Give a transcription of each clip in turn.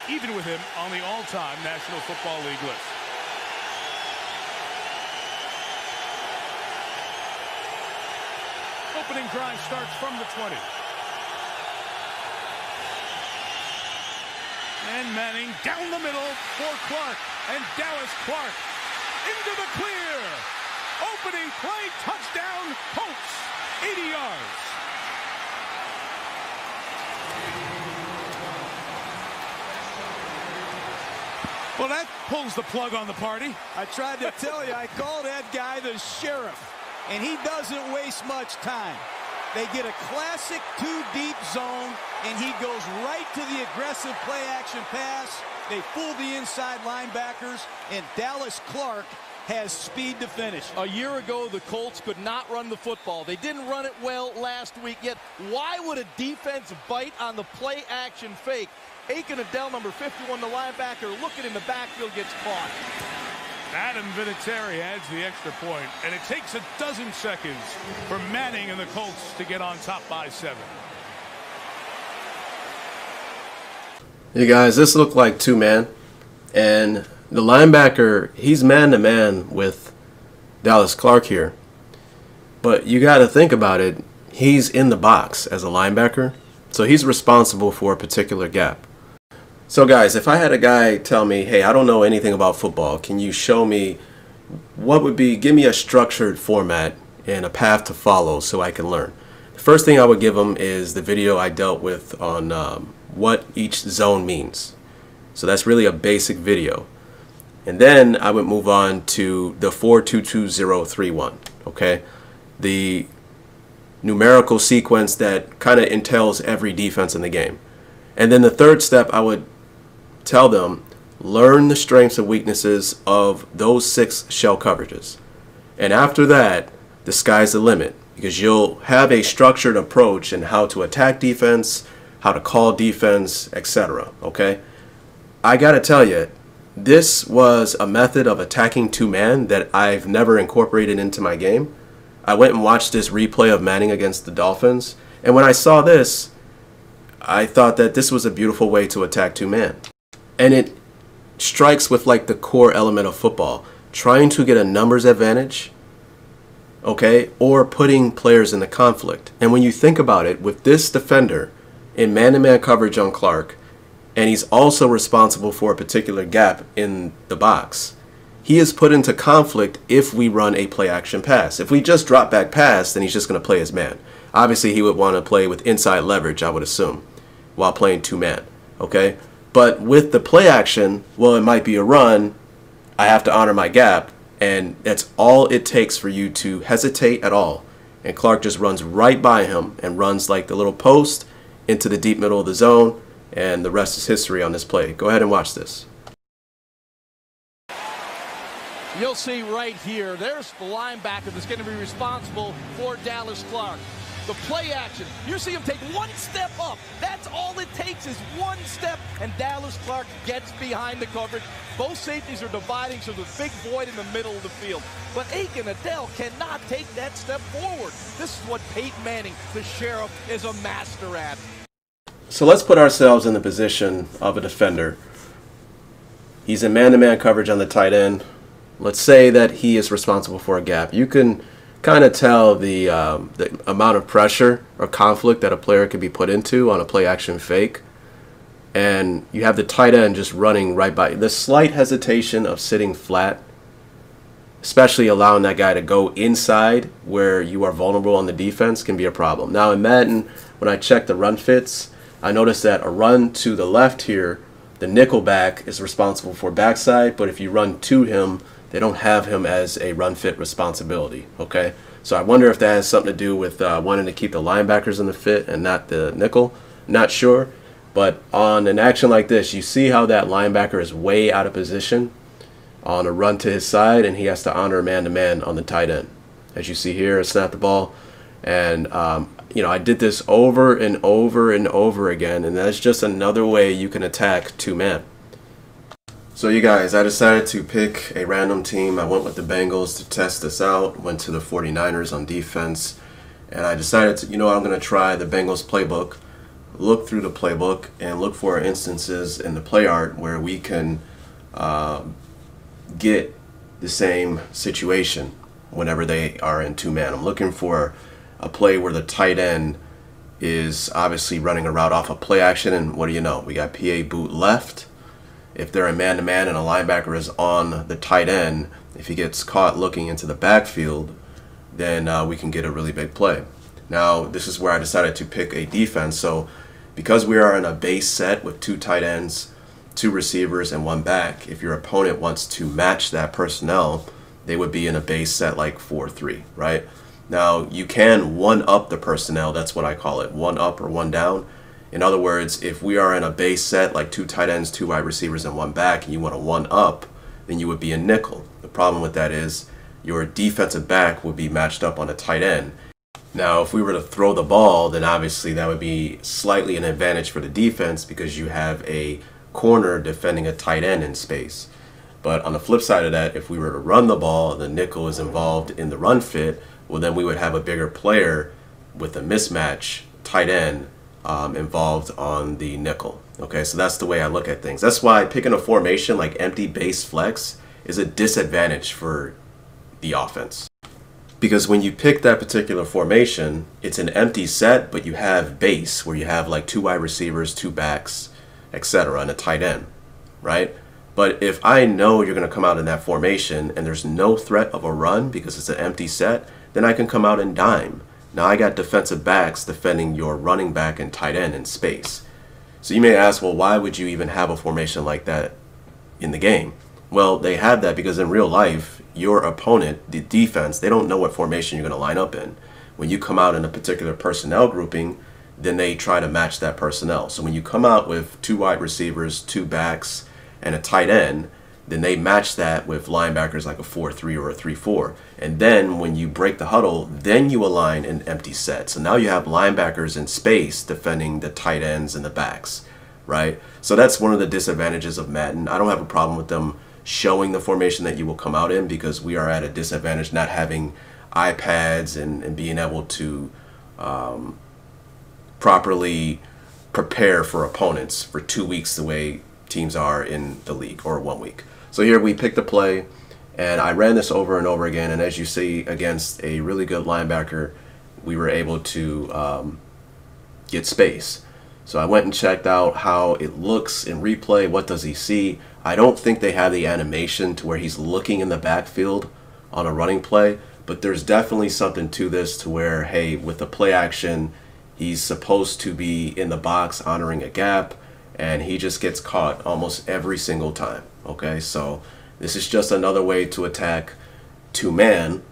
even with him on the all-time National Football League list. Opening drive starts from the 20. And Manning down the middle for Clark. And Dallas Clark into the clear. Opening play, touchdown, Colts, 80 yards. Well, that pulls the plug on the party. I tried to tell you, I call that guy the sheriff, and he doesn't waste much time. They get a classic two-deep zone, and he goes right to the aggressive play-action pass. They fool the inside linebackers, and Dallas Clark has speed to finish. A year ago, the Colts could not run the football. They didn't run it well last week, yet why would a defense bite on the play-action fake? Aiken Adele, number 51, the linebacker, looking in the backfield, gets caught. Adam Vinatieri adds the extra point, and it takes a dozen seconds for Manning and the Colts to get on top by 7. Hey guys, this looked like two-man, and the linebacker, he's man-to-man with Dallas Clark here. But you got to think about it, he's in the box as a linebacker, so he's responsible for a particular gap. So guys, if I had a guy tell me, hey, I don't know anything about football, can you show me give me a structured format and a path to follow so I can learn? The first thing I would give him is the video I dealt with on what each zone means. So that's really a basic video. And then I would move on to the 422031, okay? The numerical sequence that kind of entails every defense in the game. And then the third step, I would tell them, learn the strengths and weaknesses of those 6 shell coverages. And after that, the sky's the limit, because you'll have a structured approach in how to attack defense, how to call defense, etc. Okay? I gotta tell you, this was a method of attacking two-man that I've never incorporated into my game. I went and watched this replay of Manning against the Dolphins, and when I saw this, I thought that this was a beautiful way to attack two-man. And it strikes with like the core element of football, trying to get a numbers advantage, okay, or putting players in the conflict. And when you think about it, with this defender in man-to-man coverage on Clark, and he's also responsible for a particular gap in the box, he is put into conflict if we run a play-action pass. If we just drop back pass, then he's just going to play his man. Obviously, he would want to play with inside leverage, I would assume, while playing two-man, okay? But with the play action, well, it might be a run. I have to honor my gap, and that's all it takes for you to hesitate at all. And Clark just runs right by him and runs like the little post into the deep middle of the zone, and the rest is history on this play. Go ahead and watch this. You'll see right here, there's the linebacker that's going to be responsible for Dallas Clark. The play action, you see him take one step up. That's all it takes is one step, and Dallas Clark gets behind the coverage. Both safeties are dividing, so there's a big void in the middle of the field. But Aiken Adele cannot take that step forward. This is what Peyton Manning, the sheriff, is a master at. So let's put ourselves in the position of a defender. He's in man-to-man coverage on the tight end. Let's say that he is responsible for a gap. You can kind of tell the amount of pressure or conflict that a player could be put into on a play action fake. And you have the tight end just running right by you. The slight hesitation of sitting flat, especially allowing that guy to go inside where you are vulnerable on the defense, can be a problem. Now in Madden, when I check the run fits, I noticed that a run to the left here, the nickel back is responsible for backside, but if you run to him, they don't have him as a run fit responsibility, okay? So I wonder if that has something to do with wanting to keep the linebackers in the fit and not the nickel. Not sure. But on an action like this, you see how that linebacker is way out of position on a run to his side, and he has to honor man-to-man on the tight end. As you see here, snap the ball. And, you know, I did this over and over and over again, and that's just another way you can attack two-man. So you guys, I decided to pick a random team. I went with the Bengals to test this out, went to the 49ers on defense, and I decided to, you know, I'm going to try the Bengals playbook. look through the playbook and look for instances in the play art where we can get the same situation whenever they are in two-man. I'm looking for a play where the tight end is obviously running a route off of play action, and what do you know? We got PA boot left. If they're in man-to-man and a linebacker is on the tight end, if he gets caught looking into the backfield, then we can get a really big play. Now, this is where I decided to pick a defense. So because we are in a base set with 2 tight ends, 2 receivers, and 1 back, if your opponent wants to match that personnel, they would be in a base set like 4-3, right? Now, you can one-up the personnel. That's what I call it, one up or one down. In other words, if we are in a base set like 2 tight ends, 2 wide receivers, and 1 back, and you want to one-up, then you would be in nickel. The problem with that is your defensive back would be matched up on a tight end. Now, if we were to throw the ball, then obviously that would be slightly an advantage for the defense because you have a corner defending a tight end in space. But on the flip side of that, if we were to run the ball, the nickel is involved in the run fit, well, then we would have a bigger player with a mismatch tight end involved on the nickel. Okay, so that's the way I look at things. That's why picking a formation like empty base flex is a disadvantage for the offense. Because when you pick that particular formation, it's an empty set, but you have base where you have like 2 wide receivers, 2 backs, etc., and a tight end, right? But if I know you're going to come out in that formation and there's no threat of a run because it's an empty set, then I can come out and dime. Now I got defensive backs defending your running back and tight end in space. So you may ask, well, why would you even have a formation like that in the game? Well, they have that because in real life, your opponent, the defense, they don't know what formation you're going to line up in. When you come out in a particular personnel grouping, then they try to match that personnel. So when you come out with 2 wide receivers, 2 backs, and a tight end, then they match that with linebackers like a 4-3 or a 3-4. And then when you break the huddle, then you align an empty set. So now you have linebackers in space defending the tight ends and the backs, right? So that's one of the disadvantages of Madden. I don't have a problem with them showing the formation that you will come out in because we are at a disadvantage not having iPads and being able to properly prepare for opponents for 2 weeks the way teams are in the league, or 1 week. So here we picked a play and I ran this over and over again, and as you see against a really good linebacker, we were able to get space. So I went and checked out how it looks in replay. What does he see? I don't think they have the animation to where he's looking in the backfield on a running play, but there's definitely something to this to where, hey, with the play action, he's supposed to be in the box honoring a gap, and he just gets caught almost every single time. Okay, so this is just another way to attack 2-man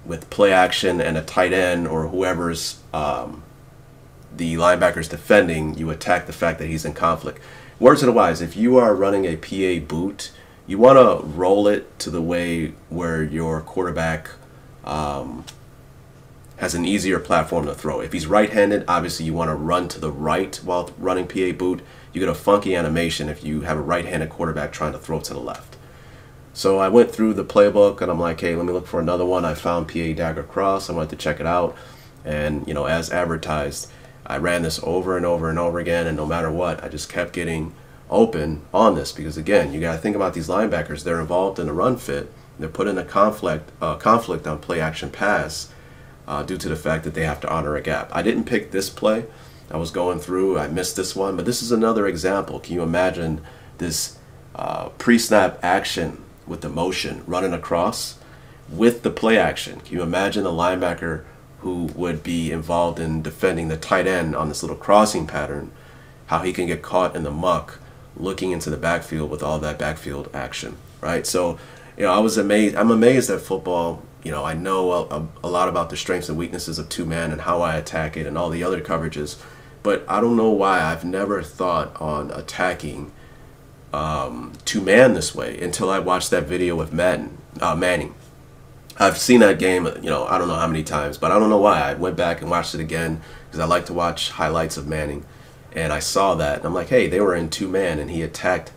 with play action and a tight end or whoever's the linebacker's defending. You attack the fact that he's in conflict. Words of the wise, if you are running a PA boot, you want to roll it to the way where your quarterback has an easier platform to throw. If he's right-handed, obviously you want to run to the right while running PA boot. You get a funky animation if you have a right-handed quarterback trying to throw to the left. So I went through the playbook and I'm like, hey, let me look for another one. I found PA dagger cross. I wanted to check it out. And, you know, as advertised, I ran this over and over and over again, and no matter what, I just kept getting open on this because, again, you got to think about these linebackers. They're involved in a run fit. They're put in a conflict on play action pass due to the fact that they have to honor a gap. I didn't pick this play. I was going through. I missed this one, but this is another example. Can you imagine this pre-snap action with the motion running across with the play action? Can you imagine a linebacker who would be involved in defending the tight end on this little crossing pattern, how he can get caught in the muck looking into the backfield with all that backfield action, right? So, you know, I was amazed. I'm amazed at football. You know, I know a lot about the strengths and weaknesses of 2-man and how I attack it and all the other coverages, but I don't know why I've never thought on attacking 2-man this way until I watched that video with Manning. I've seen that game, you know, I don't know how many times, but I don't know why. I went back and watched it again because I like to watch highlights of Manning. And I saw that, and I'm like, hey, they were in 2-man, and he attacked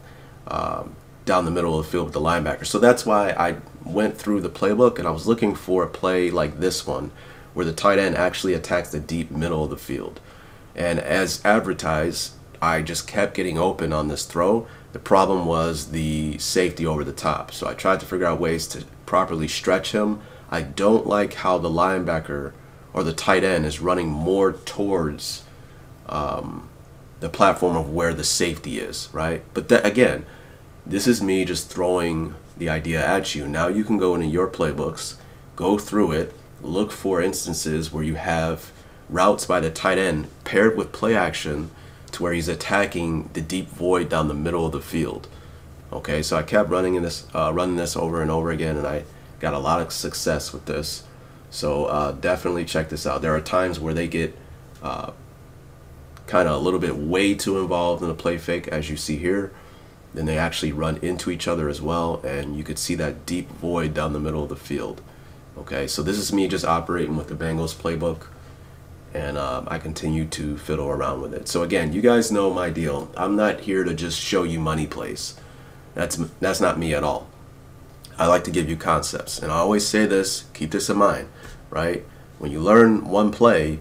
down the middle of the field with the linebacker. So that's why I went through the playbook, and I was looking for a play like this one, where the tight end actually attacks the deep middle of the field. And as advertised, I just kept getting open on this throw. The problem was the safety over the top. So I tried to figure out ways to properly stretch him. I don't like how the linebacker or the tight end is running more towards the platform of where the safety is, right? But again, this is me just throwing the idea at you. Now you can go into your playbooks, go through it, look for instances where you have routes by the tight end paired with play action to where he's attacking the deep void down the middle of the field. Okay, so I kept running this over and over again, and I got a lot of success with this. So definitely check this out. There are times where they get kind of a little bit way too involved in a play fake, as you see here. Then they actually run into each other as well, and you could see that deep void down the middle of the field. Okay, so this is me just operating with the Bengals playbook, and I continue to fiddle around with it. So again, you guys know my deal. I'm not here to just show you money plays. That's not me at all. I like to give you concepts, and I always say this, keep this in mind, right? When you learn one play,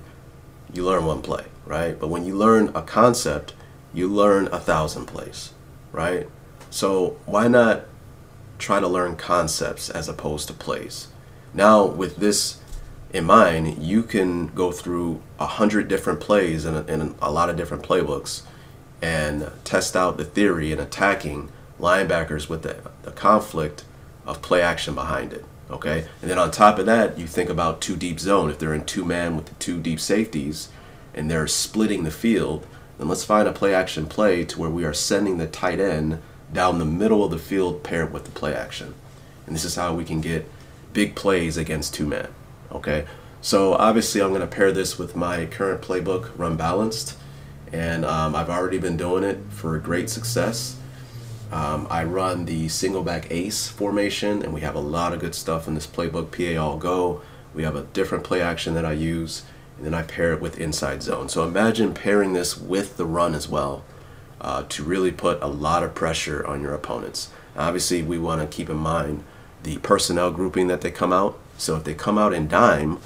you learn one play, right? But when you learn a concept, you learn 1,000 plays, right? So why not try to learn concepts as opposed to plays? Now with this in mind, you can go through 100 different plays in a lot of different playbooks and test out the theory in attacking linebackers with the conflict of play action behind it. Okay, and then on top of that, you think about two deep zone. If they're in two man with the two deep safeties and they're splitting the field, then let's find a play action play to where we are sending the tight end down the middle of the field paired with the play action. And this is how we can get big plays against two man. Okay, so obviously I'm going to pair this with my current playbook, Run Balanced, and I've already been doing it for great success. I run the single back ace formation, and we have a lot of good stuff in this playbook. PA all go. We have a different play action that I use, and then I pair it with inside zone. So imagine pairing this with the run as well to really put a lot of pressure on your opponents. Obviously, we want to keep in mind the personnel grouping that they come out. So if they come out in dime,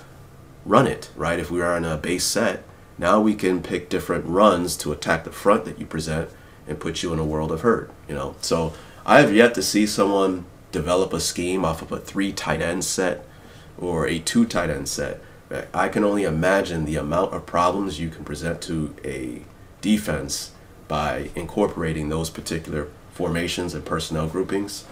run it, right? If we are in a base set, now we can pick different runs to attack the front that you present and put you in a world of hurt, you know. So I have yet to see someone develop a scheme off of a 3 tight end set or a 2 tight end set. I can only imagine the amount of problems you can present to a defense by incorporating those particular formations and personnel groupings.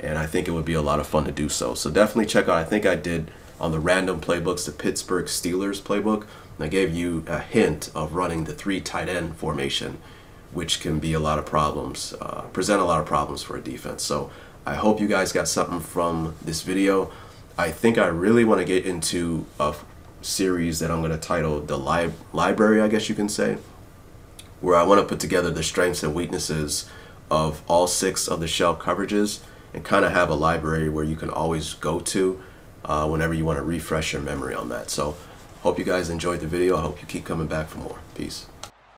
And I think it would be a lot of fun to do so. So definitely check out, I think I did on the random playbooks, the Pittsburgh Steelers playbook. And I gave you a hint of running the 3 tight end formation, which can be a lot of problems, present a lot of problems for a defense. So I hope you guys got something from this video. I think I really want to get into a series that I'm going to title the library, I guess you can say, where I want to put together the strengths and weaknesses of all 6 of the shell coverages and kind of have a library where you can always go to whenever you want to refresh your memory on that. So hope you guys enjoyed the video. I hope you keep coming back for more. Peace.